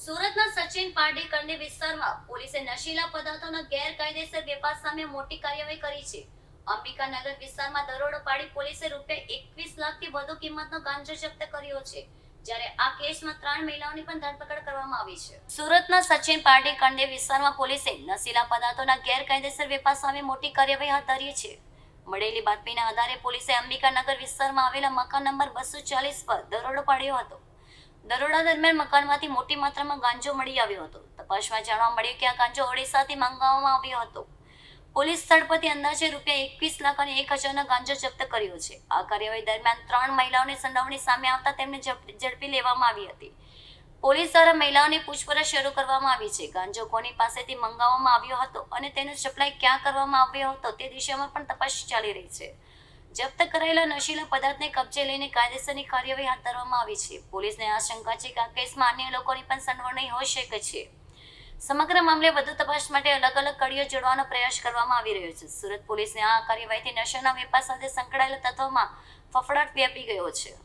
સુરતના સચિન પાર્ડેકરની વિસ્તારમાં પોલીસે નશીલા પદાર્થોના ગેરકાયદેસર વેપાર સામે મોટી કાર્યવાહી કરી છે. અંબિકાનગર વિસ્તારમાં દરોડો પાડી પોલીસે ₹21 લાખથી વધુ કિંમતનો ગાંજો જપ્ત કર્યો છે. જ્યારે આ કેસમાં 3 મહિલાઓની પણ ધરપકડ કરવામાં આવી છે. સુરતના સચિન પાર્ડેકરની વિસ્તારમાં પોલીસે નશીલા પદાર્થોના ગેરકાયદેસર વેપાર સામે મોટી કાર્યવાહી હાથ ધરી છે. મળેલી બાતમીના આધારે પોલીસે અંબિકાનગર વિસ્તારમાં આવેલા મકાન નંબર 240 પર દરોડો પાડ્યો હતો. દરોડા દરમિયાન મકાનમાંથી મોટી માત્રામાં ગાંજો મળી આવ્યો હતો. તપાસમાં જાણવા મળ્યું કે આ ગાંજો ઓડિશાથી મંગાવવામાં આવ્યો હતો. પોલીસ સ્થળ પરથી અંદાજે ₹21 લાખ અને 1,000નો ગાંજો જપ્ત કર્યો છે. આ કાર્યવાહી દરમિયાન 3 મહિલાઓની સંડોવણી સામે આવતા તેમને ઝડપી લેવામાં આવી હતી. પોલીસ દ્વારા મહિલાઓની પૂછપરછ શરૂ કરવામાં આવી છે. ગાંજો કોની પાસેથી મંગાવવામાં આવ્યો હતો અને તેનો સપ્લાય ક્યાં કરવામાં આવ્યો હતો તે દિશામાં પણ તપાસ ચાલી રહી છે. જપ્ત કરાયેલા નશીલા પદાર્થને કબજે લઈને કાયદેસરની કાર્યવાહી હાથ ધરવામાં આવી છે. પોલીસને આશંકા છે કે આ કેસમાં અન્ય લોકોની પણ સંડોવણી હોઈ શકે છે. સમગ્ર મામલે વધુ તપાસ માટે અલગ અલગ કડીઓ જોડવાનો પ્રયાસ કરવામાં આવી રહ્યો છે. સુરત પોલીસને આ કાર્યવાહીથી નશાના વેપાર સાથે સંકળાયેલા તત્વોમાં ફફડાટ વ્યાપી ગયો છે.